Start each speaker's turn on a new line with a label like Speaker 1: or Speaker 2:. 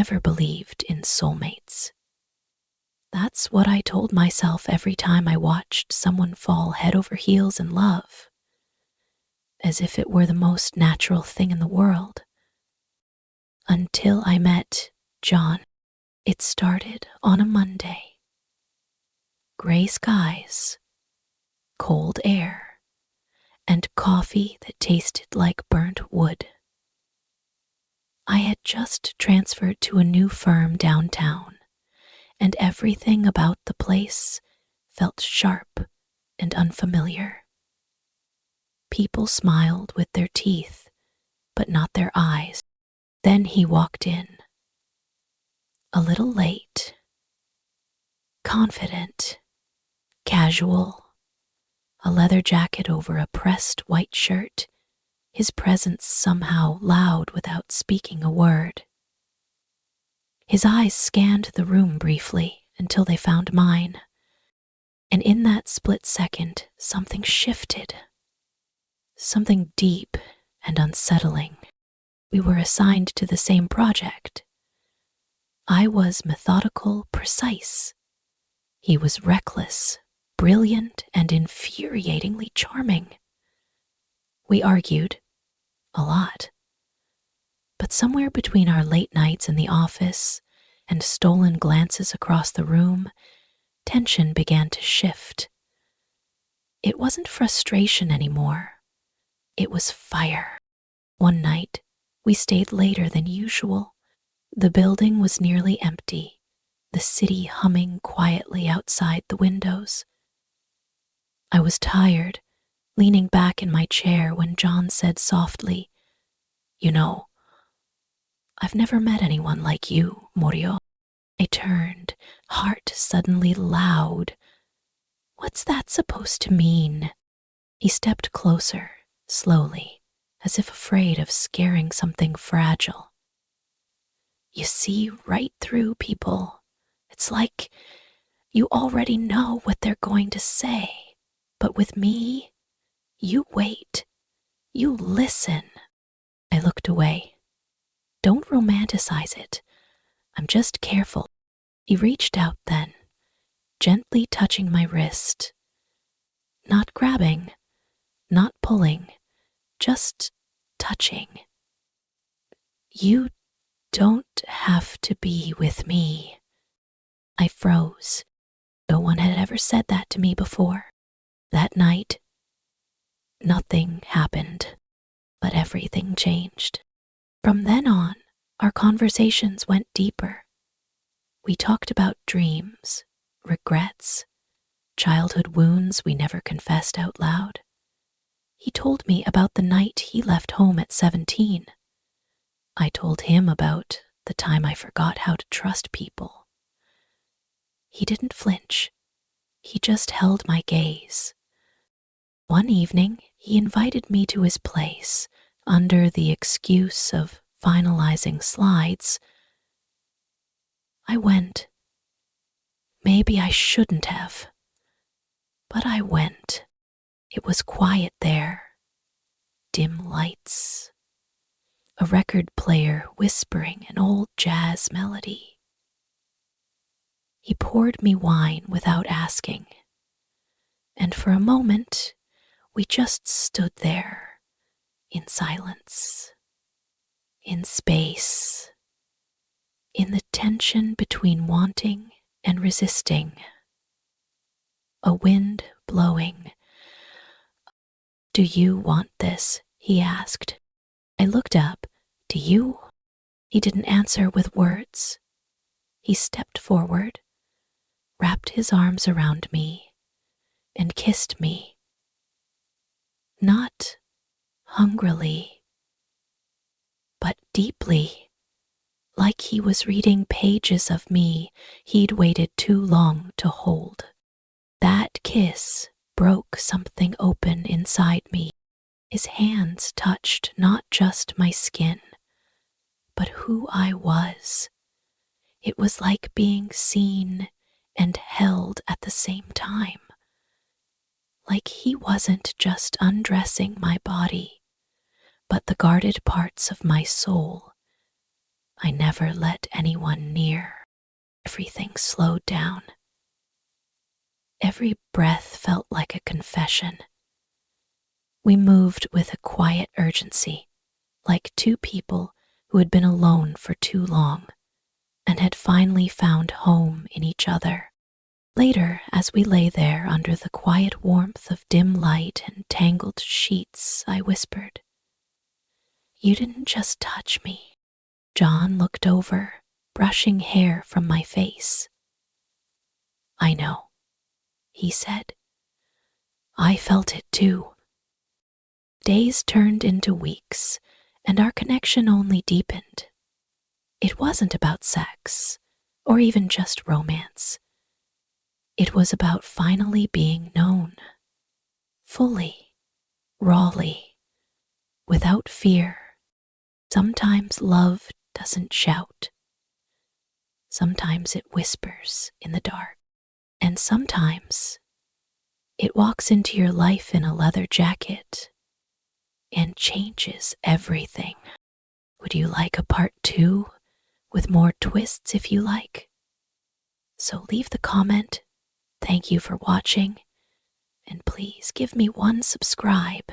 Speaker 1: never believed in soulmates. That's what I told myself every time I watched someone fall head over heels in love, as if it were the most natural thing in the world. Until I met John. It started on a Monday. Gray skies, cold air, and coffee that tasted like burnt wood. I had just transferred to a new firm downtown, and everything about the place felt sharp and unfamiliar. People smiled with their teeth, but not their eyes. Then he walked in. A little late, confident, casual, a leather jacket over a pressed white shirt, his presence somehow loud without speaking a word. His eyes scanned the room briefly until they found mine, and in that split second, something shifted. Something deep and unsettling. We were assigned to the same project. I was methodical, precise. He was reckless, brilliant, and infuriatingly charming. We argued a lot. But somewhere between our late nights in the office and stolen glances across the room, tension began to shift. It wasn't frustration anymore. It was fire. One night, we stayed later than usual. The building was nearly empty, the city humming quietly outside the windows. I was tired, leaning back in my chair when John said softly, "You know, I've never met anyone like you, Morio." I turned, heart suddenly loud. What's that supposed to mean? He stepped closer, slowly, as if afraid of scaring something fragile. You see right through people. It's like you already know what they're going to say. But with me, you wait. You listen. I looked away. Don't romanticize it. I'm just careful. He reached out then, gently touching my wrist. Not grabbing, not pulling, just touching. You don't have to be with me. I froze. No one had ever said that to me before. That night, nothing happened, but everything changed. From then on, our conversations went deeper. We talked about dreams, regrets, childhood wounds we never confessed out loud. He told me about the night he left home at 17. I told him about the time I forgot how to trust people. He didn't flinch. He just held my gaze. One evening, he invited me to his place under the excuse of finalizing slides. I went. Maybe I shouldn't have, but I went. It was quiet there. Dim lights. A record player whispering an old jazz melody. He poured me wine without asking, and for a moment, we just stood there, in silence, in space, in the tension between wanting and resisting. A wind blowing. "Do you want this?" he asked. I looked up. "Do you?" He didn't answer with words. He stepped forward, wrapped his arms around me, and kissed me. Not hungrily, but deeply, like he was reading pages of me he'd waited too long to hold. That kiss broke something open inside me. His hands touched not just my skin, but who I was. It was like being seen and held at the same time. Like he wasn't just undressing my body, but the guarded parts of my soul, I never let anyone near. Everything slowed down. Every breath felt like a confession. We moved with a quiet urgency, like two people who had been alone for too long and had finally found home in each other. Later, as we lay there under the quiet warmth of dim light and tangled sheets, I whispered, "You didn't just touch me." John looked over, brushing hair from my face. "I know," he said. "I felt it too." Days turned into weeks, and our connection only deepened. It wasn't about sex, or even just romance. It was about finally being known, fully, rawly, without fear. Sometimes love doesn't shout. Sometimes it whispers in the dark. And sometimes it walks into your life in a leather jacket and changes everything. Would you like a part 2 with more twists if you like? So leave the comment. Thank you for watching, and please give me one subscribe.